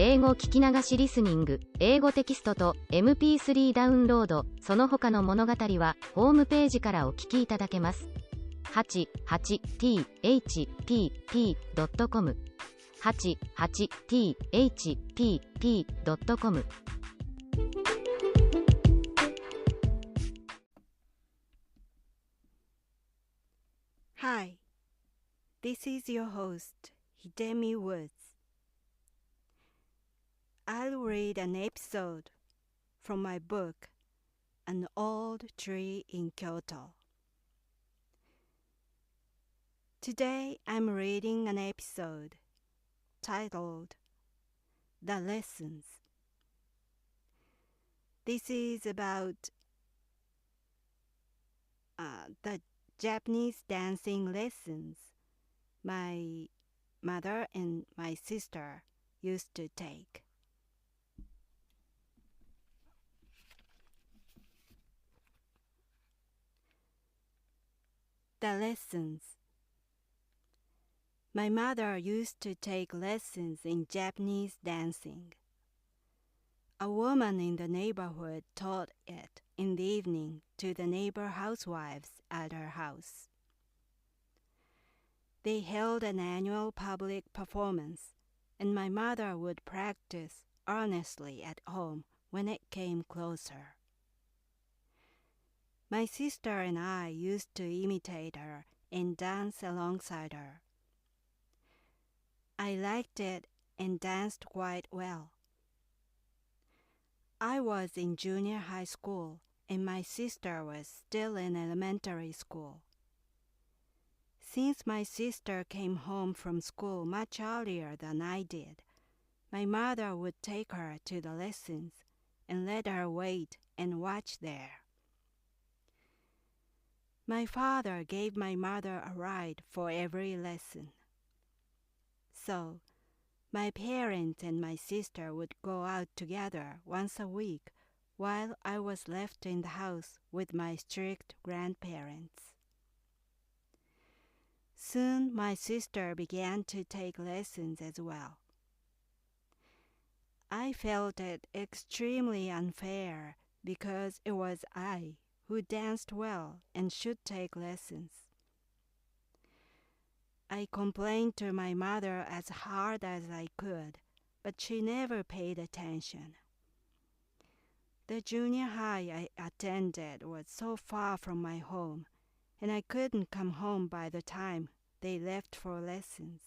英語聞き流しリスニング、英語テキストと MP3 ダウンロード、その他の物語はホームページからお聞きいただけます。88thpp.com 88thpp.com Hi, this is your host, Hidemi Woods. I'll read an episode from my book, An Old Tree in Kyoto. Today I'm reading an episode titled The Lessons. This is about the Japanese dancing lessons my mother and my sister used to take. The lessons. My mother used to take lessons in Japanese dancing. A woman in the neighborhood taught it in the evening to the neighbor housewives at her house. They held an annual public performance, and my mother would practice earnestly at home when it came closer. My sister and I used to imitate her and dance alongside her. I liked it and danced quite well. I was in junior high school, and my sister was still in elementary school. Since my sister came home from school much earlier than I did, my mother would take her to the lessons and let her wait and watch there. My father gave my mother a ride for every lesson. So, my parents and my sister would go out together once a week while I was left in the house with my strict grandparents. Soon my sister began to take lessons as well. I felt it extremely unfair because it was I who danced well and should take lessons. I complained to my mother as hard as I could, but she never paid attention. The junior high I attended was so far from my home, and I couldn't come home by the time they left for lessons.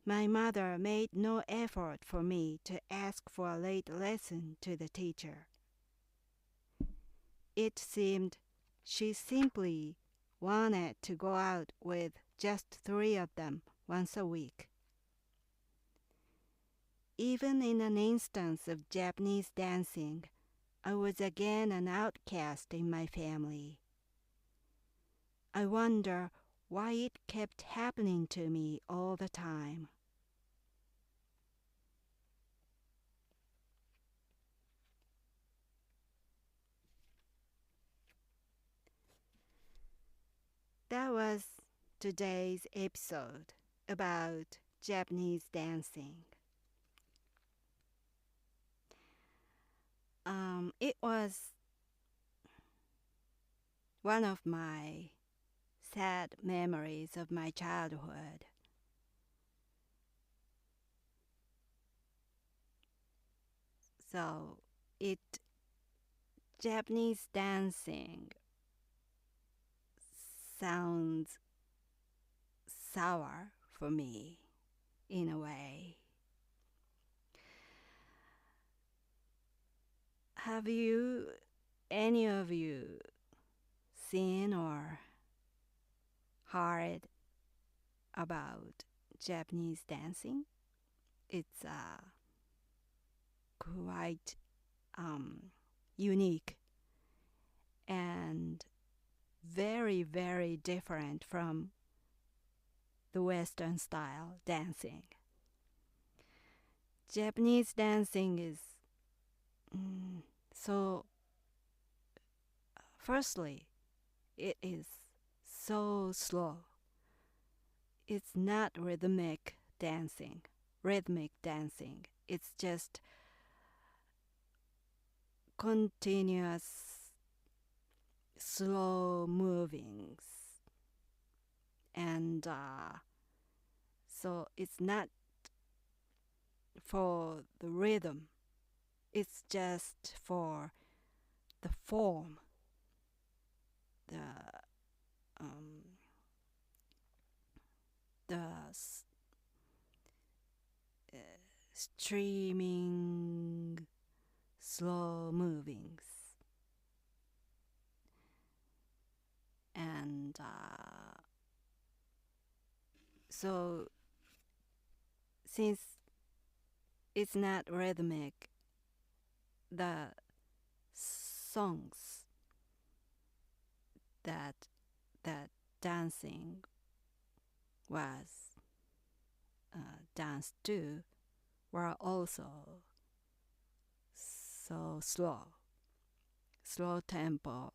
My mother made no effort for me to ask for a late lesson to the teacher. It seemed she simply wanted to go out with just 3 of them once a week. Even in an instance of Japanese dancing, I was again an outcast in my family. I wonder why it kept happening to me all the time. That was today's episode about Japanese dancing. It was one of my sad memories of my childhood. So Japanese dancing sounds sour for me in a way. Have any of you, seen or heard about Japanese dancing? It's quite unique and very, very different from the Western style dancing. Japanese dancing is firstly, it is so slow. It's not rhythmic dancing, rhythmic dancing. It's just continuous slow movings. And so it's not for the rhythm. It's just for the form, the streaming slow movings. And so since it's not rhythmic, the songs that dancing was danced to were also so slow tempo,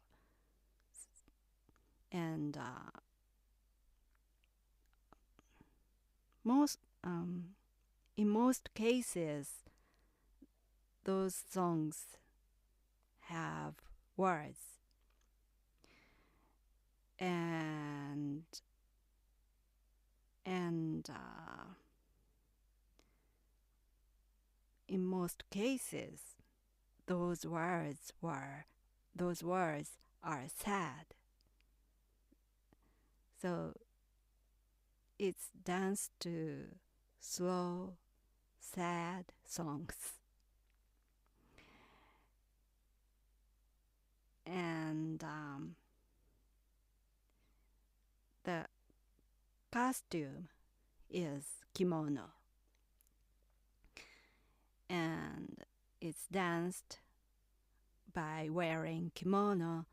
and in most cases those songs have words, and in most cases those words are sad. So it's danced to slow, sad songs. And the costume is kimono. And it's danced by wearing kimono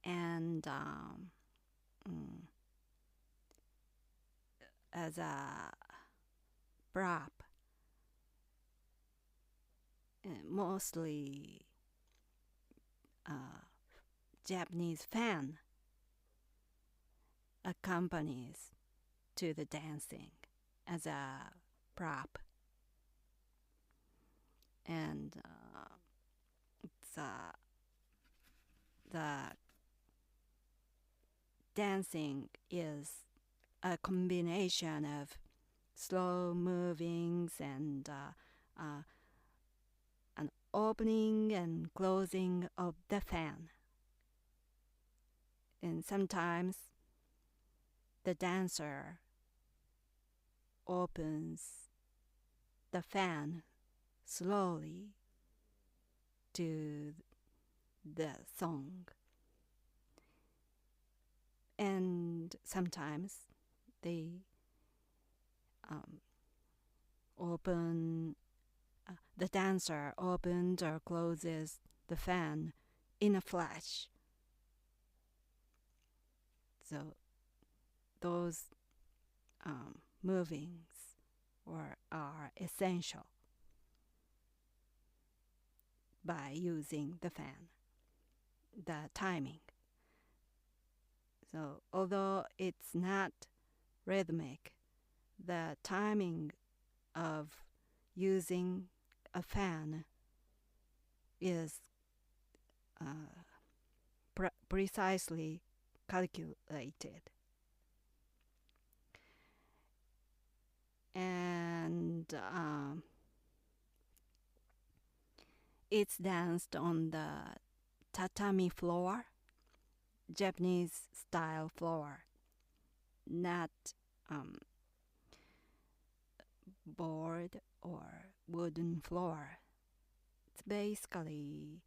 and as a prop, mostly Japanese fan accompanies to the dancing as a prop. And the dancing is a combination of slow movings and an opening and closing of the fan. And sometimes the dancer opens the fan slowly to the song. And sometimes they the dancer opens or closes the fan in a flash. So those movings are essential by using the fan, the timing. So although it's not rhythmic, the timing of using a fan is precisely calculated. And it's danced on the tatami floor, Japanese style floor, not board or wooden floor. It's basically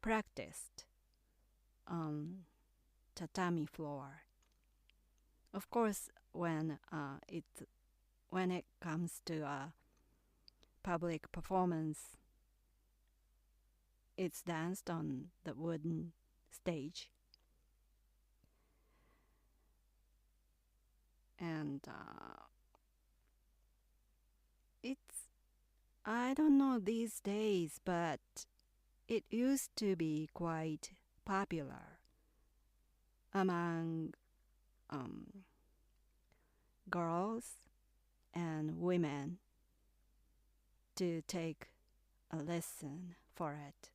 practiced on tatami floor. Of course, when it comes to a public performance, it's danced on the wooden stage. And I don't know these days, but it used to be quite popular among girls and women to take a lesson for it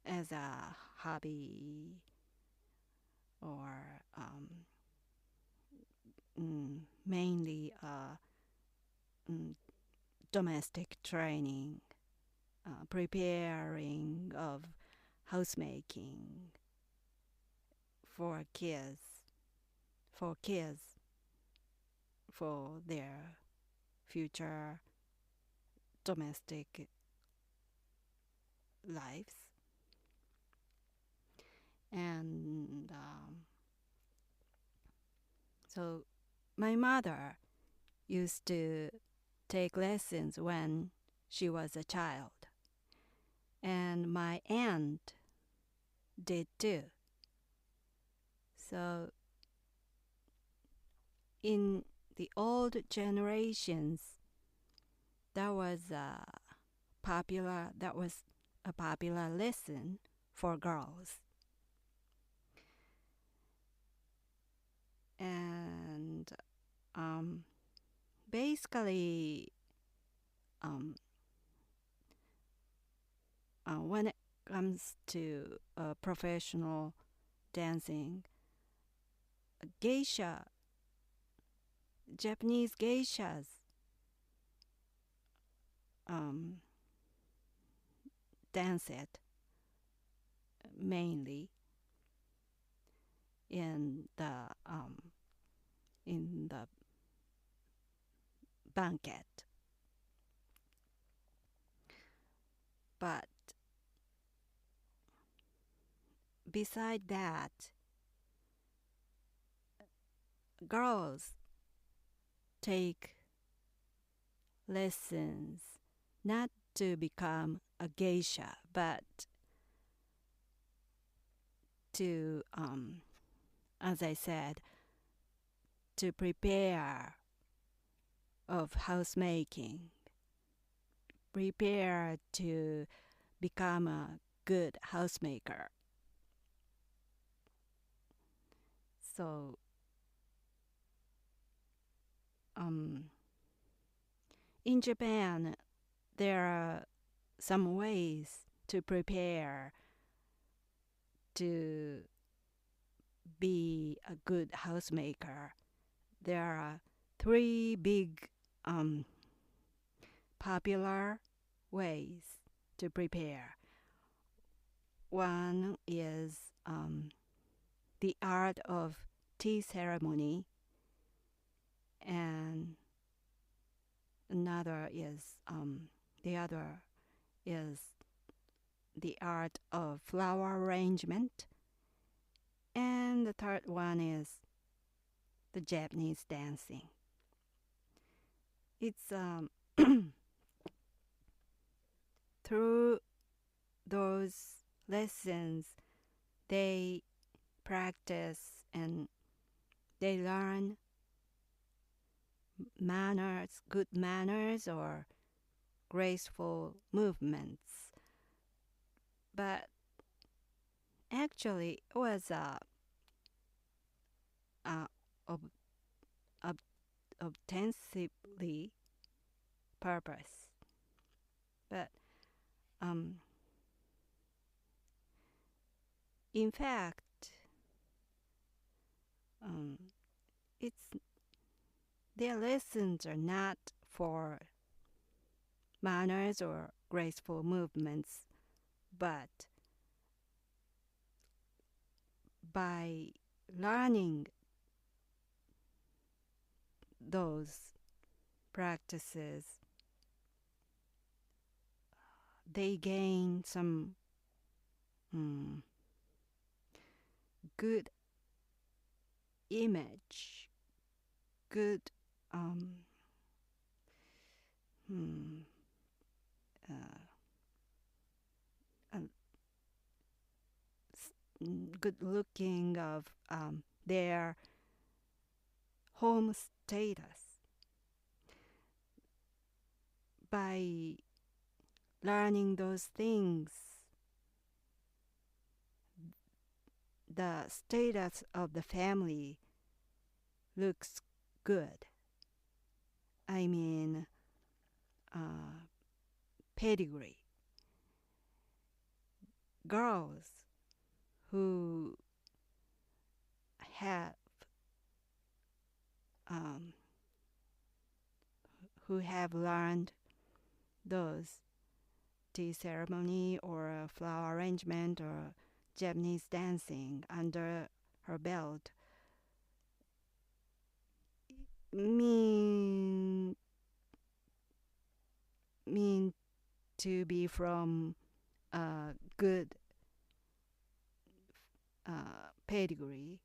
as a hobby or mainly domestic training, preparing of housemaking for kids, for their future domestic lives. And so my mother used to take lessons when she was a child, and my aunt did too. So in the old generations, that was a popular lesson for girls. And basically, when it comes to professional dancing, Japanese geishas dance it mainly in the banquet. But beside that, girls take lessons not to become a geisha, but to, as I said, to prepare of housemaking, prepare to become a good housemaker. So, in Japan, there are some ways to prepare to be a good housemaker. There are 3 big popular ways to prepare. One is the art of tea ceremony, and the other is the art of flower arrangement, and the third one is the Japanese dancing. It's through those lessons they practice and they learn manners, good manners or graceful movements. But actually it was ostensibly purpose. But in fact, their lessons are not for manners or graceful movements, but by learning those practices, they gain some good image, good good looking of their home status. By learning those things, the status of the family looks good. I mean pedigree. Girls who have learned those tea ceremony or flower arrangement or Japanese dancing under her belt mean to be from a good pedigree,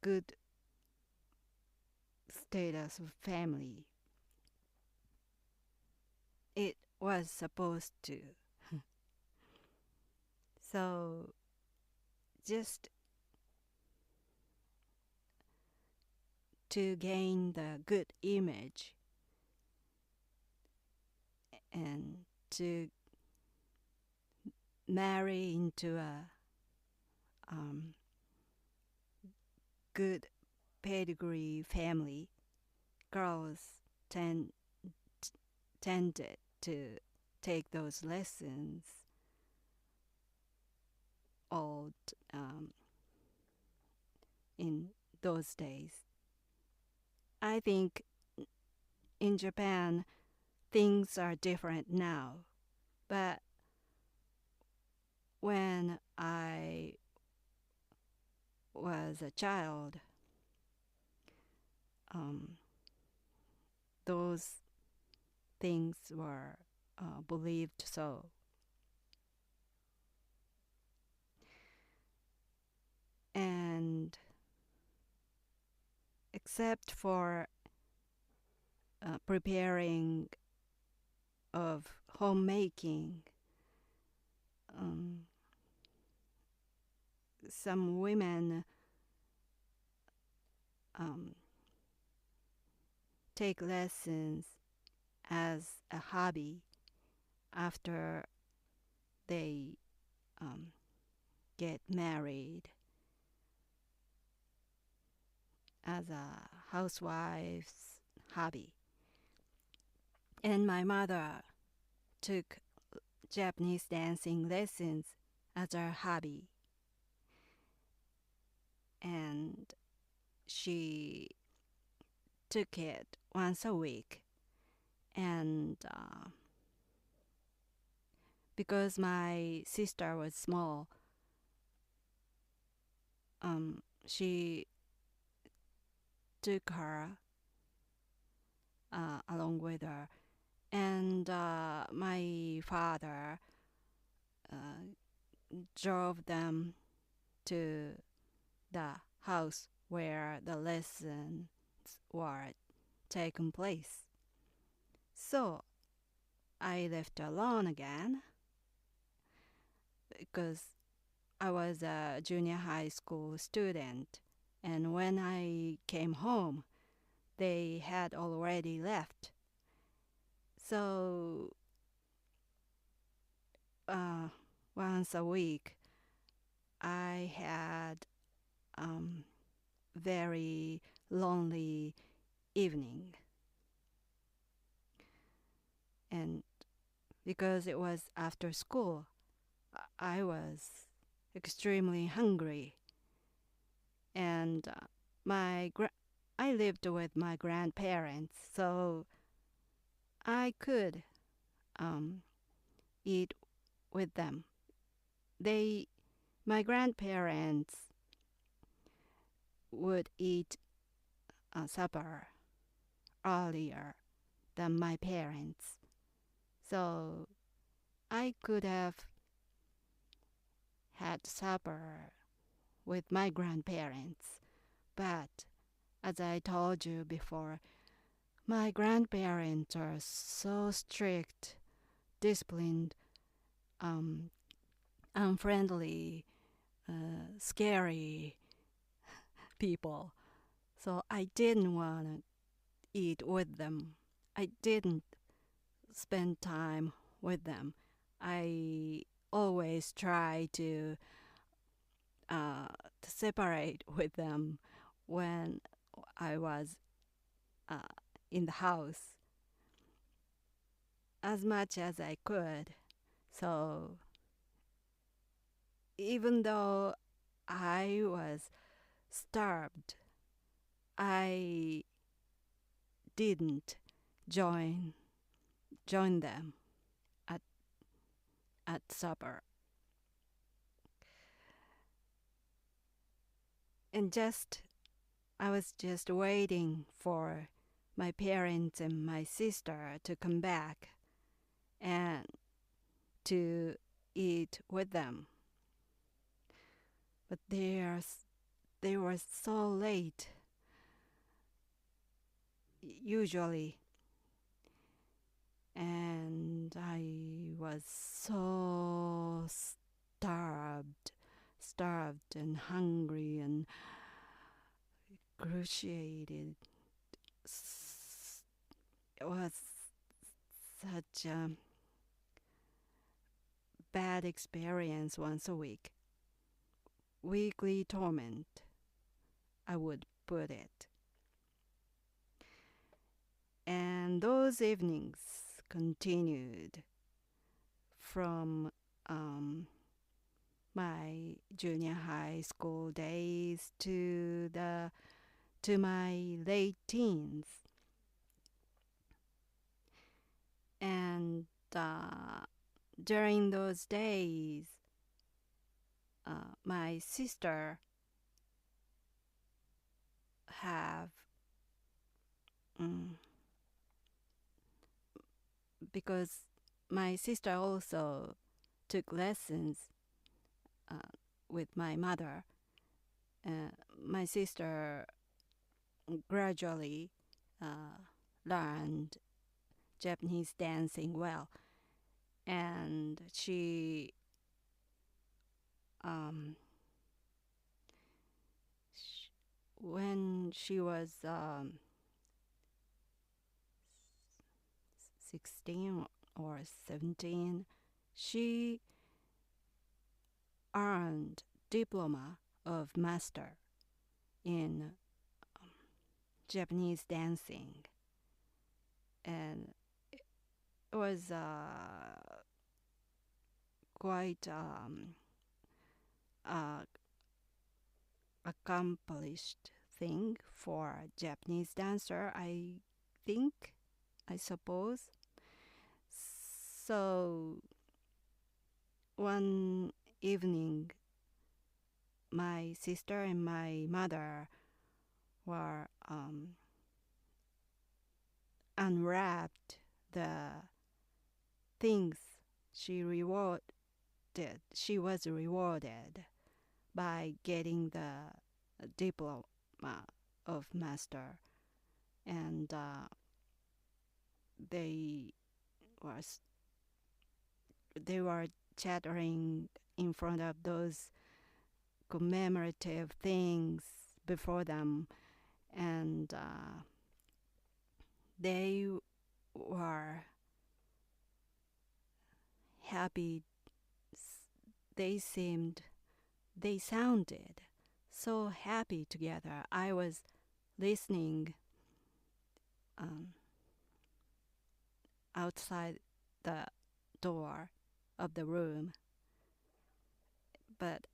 good status of family. It was supposed to. So just to gain the good image and to marry into a good pedigree family, girls tended to take those lessons all in those days. I think in Japan things are different now, but when I was a child, those things were believed so. And except for preparing of homemaking, some women take lessons as a hobby after they get married as a housewife's hobby. And my mother took Japanese dancing lessons as her hobby. And she took it once a week. And because my sister was small, she took her along with her. And my father drove them to the house where the lessons were taking place. So I left alone again because I was a junior high school student, and when I came home, they had already left. So once a week, I had very lonely evening. And because it was after school, I was extremely hungry. And I lived with my grandparents, so I could eat with them. My grandparents would eat supper earlier than my parents. So I could have had supper with my grandparents. But as I told you before, my grandparents are so strict, disciplined, unfriendly, scary people. So I didn't want to eat with them. I didn't spend time with them. I always try to separate with them when I was in the house. as much as I could. So even though I was starved, I didn't join them at supper. And I was just waiting for my parents and my sister to come back and to eat with them. But they were so late, usually, and I was so starved and hungry and excruciated. It was such a bad experience once a week. Weekly torment, I would put it. And those evenings continued from my junior high school days to my late teens. And during those days, my sister because my sister also took lessons with my mother. My sister gradually learned Japanese dancing well, and when she was 16 or 17, she earned diploma of master in Japanese dancing, and it was quite accomplished thing for a Japanese dancer, I suppose. So one evening, my sister and my mother were unwrapped the things she was rewarded by getting the diploma of master, and they were chattering in front of those commemorative things before them, and they were happy. They sounded so happy together. I was listening outside the door of the room, but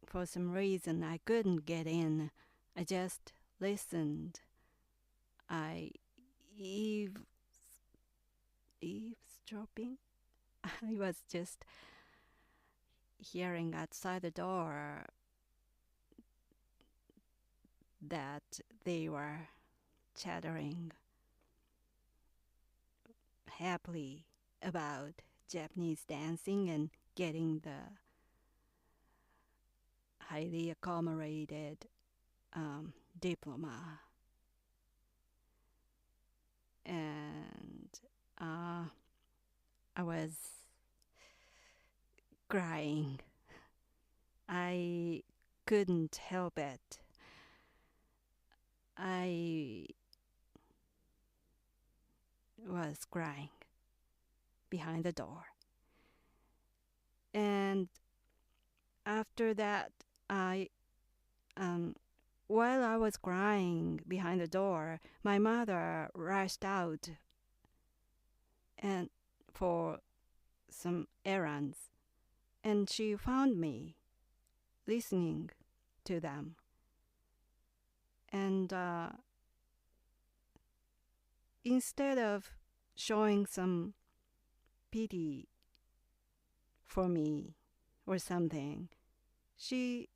for some reason, I couldn't get in. I just listened. I eavesdropping. I was just hearing outside the door that they were chattering happily about Japanese dancing and getting the highly accommodated diploma. And I was crying. I couldn't help it. I was crying behind the door. And after that, while I was crying behind the door, my mother rushed out and for some errands, and she found me listening to them. And instead of showing some pity for me or something, she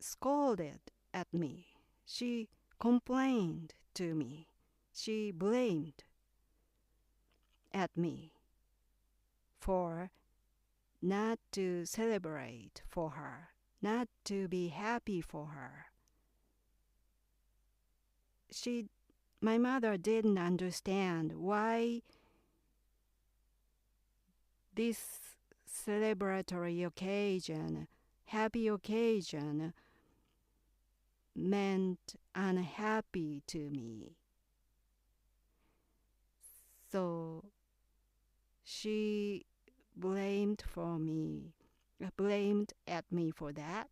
scolded at me. She complained to me. She blamed at me for not to celebrate for her, not to be happy for her. My mother didn't understand why this celebratory occasion, happy occasion, meant unhappy to me. So she blamed at me for that.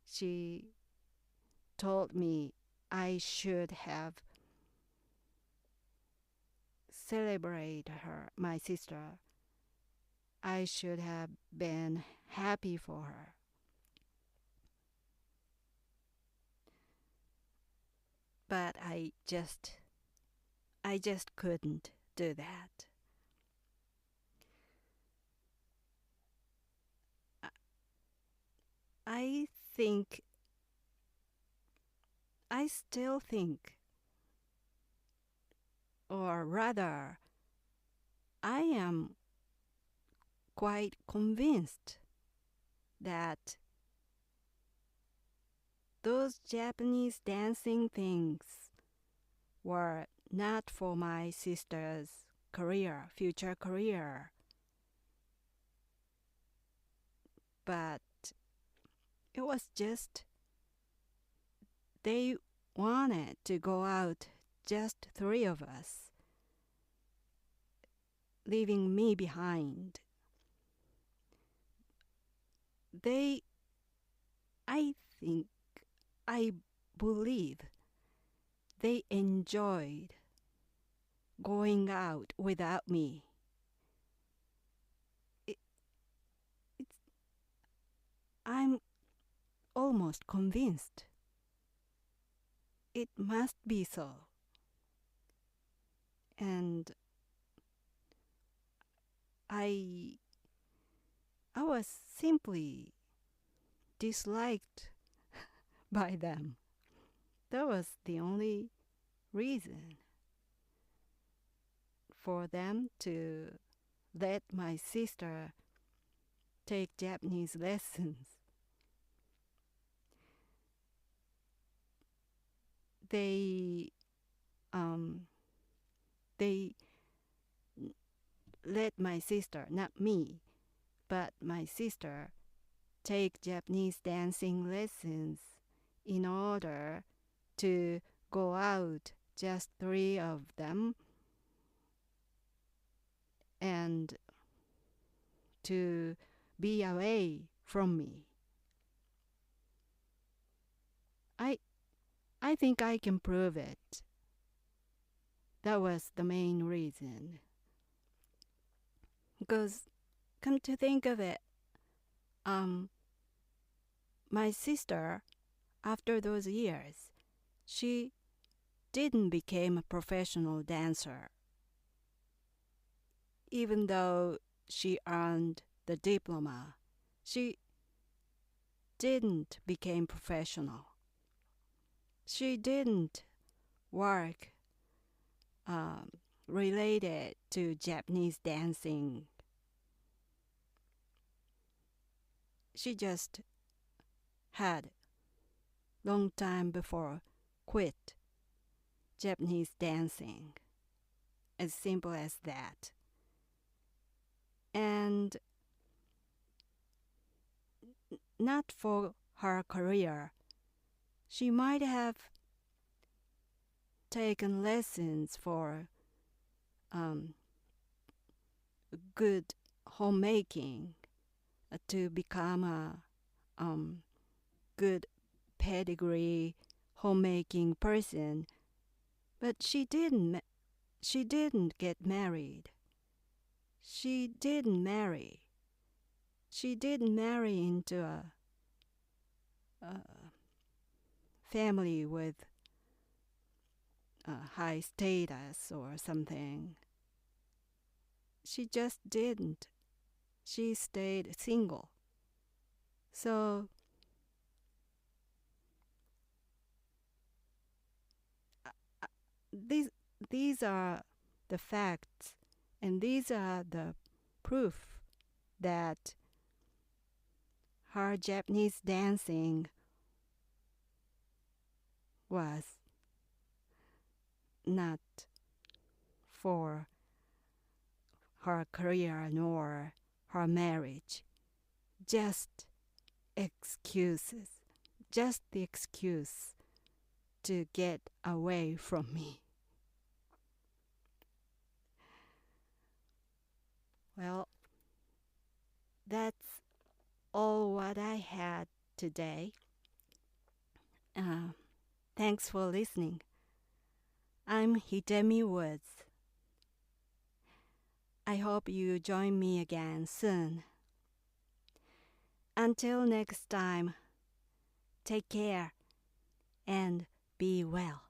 She told me I should have celebrated my sister. I should have been happy for her. But I just couldn't do that. I still think, or rather, I am quite convinced that those Japanese dancing things were not for my sister's future career. But it was just they wanted to go out, just three of us, leaving me behind. I believe they enjoyed going out without me. I'm almost convinced it must be so. And I was simply disliked by them. That was the only reason for them to let my sister take Japanese lessons. They let my sister, not me, but my sister, take Japanese dancing lessons in order to go out, just three of them, and to be away from me. I think I can prove it. That was the main reason. Because, come to think of it, my sister, after those years, she didn't become a professional dancer. Even though she earned the diploma, she didn't become professional. She didn't work related to Japanese dancing. She just had, long time before, quit Japanese dancing. As simple as that. And not for her career. She might have taken lessons for good homemaking to become a good pedigree homemaking person, but she didn't get married. She didn't marry. She didn't marry into a family with a high status or something. She just didn't. She stayed single. So these are the facts, and these are the proof that her Japanese dancing was not for her career nor her marriage. Just excuses. Just the excuse to get away from me. Well, that's all what I had today. Thanks for listening. I'm Hidemi Woods. I hope you join me again soon. Until next time, take care and be well.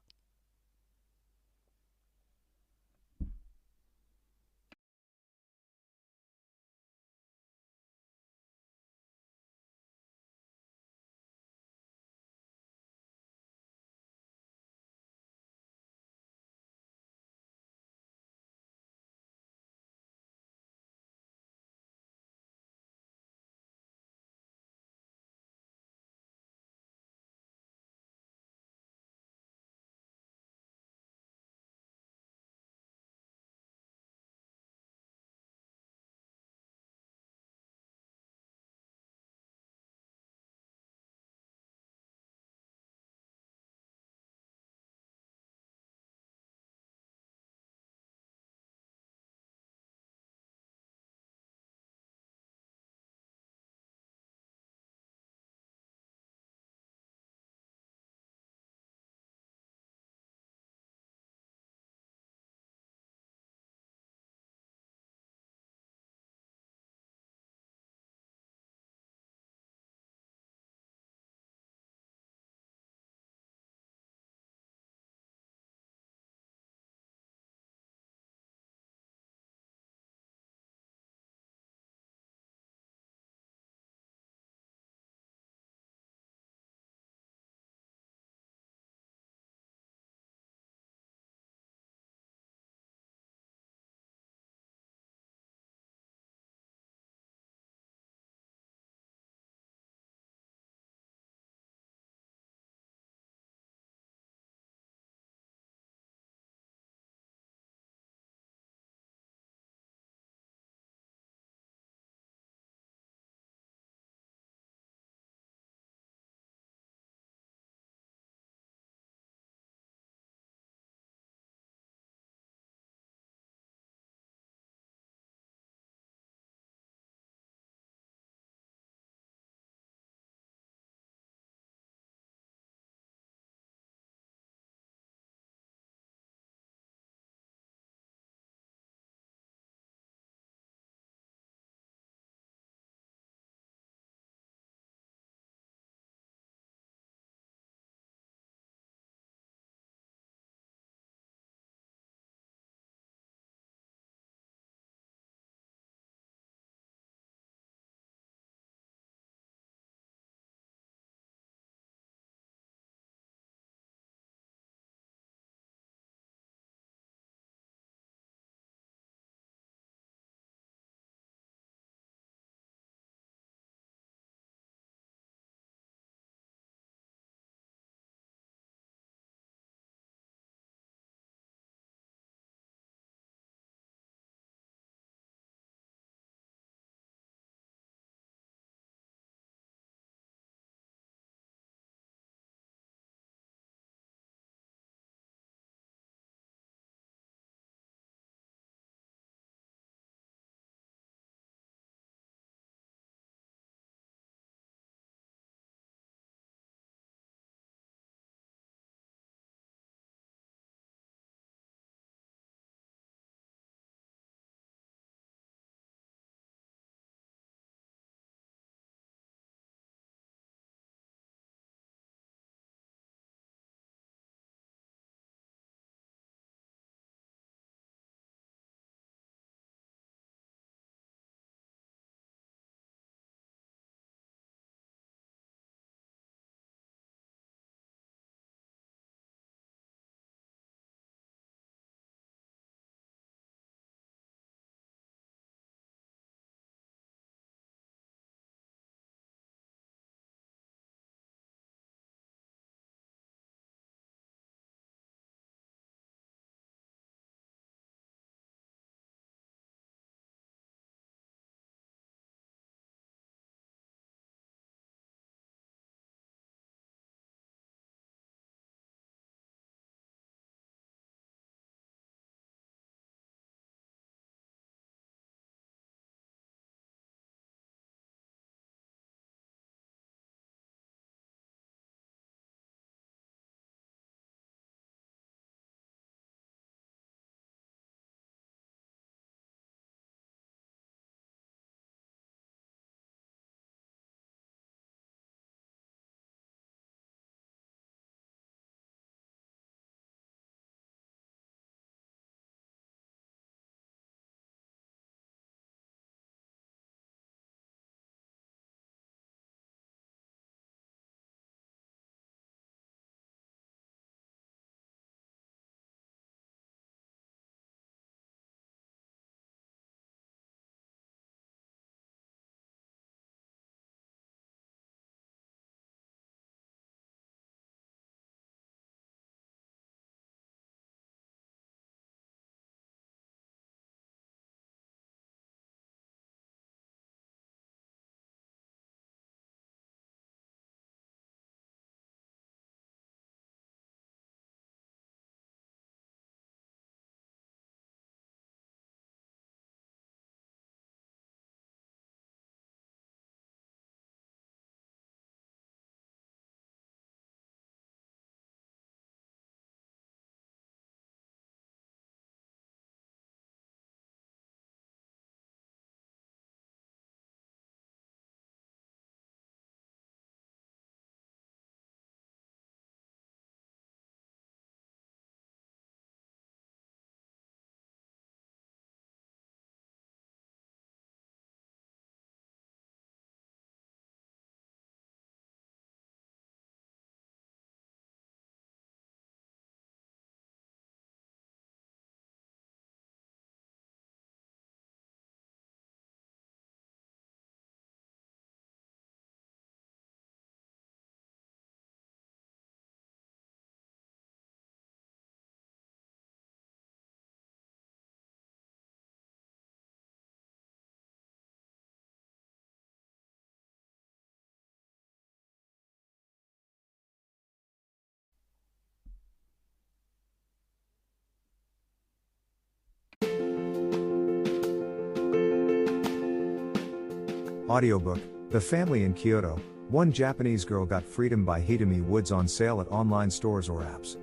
Audiobook, The Family in Kyoto, One Japanese Girl Got Freedom by Hidemi Woods on sale at online stores or apps.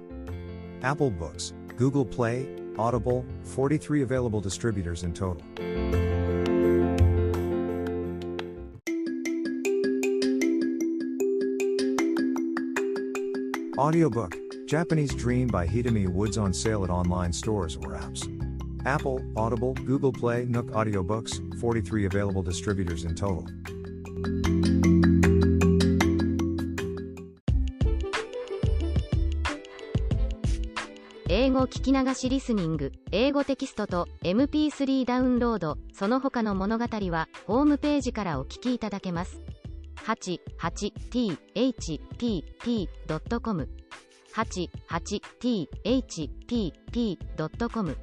Apple Books, Google Play, Audible, 43 available distributors in total. Audiobook, Japanese Dream by Hidemi Woods on sale at online stores or apps. Apple, Audible, Google Play, Nook Audiobooks, 43 available distributors in total. 英語聞き流しリスニング、英語テキストと MP3 ダウンロード、その他の物語はホームページからお聞きいただけます。88thpp.com 88thpp.com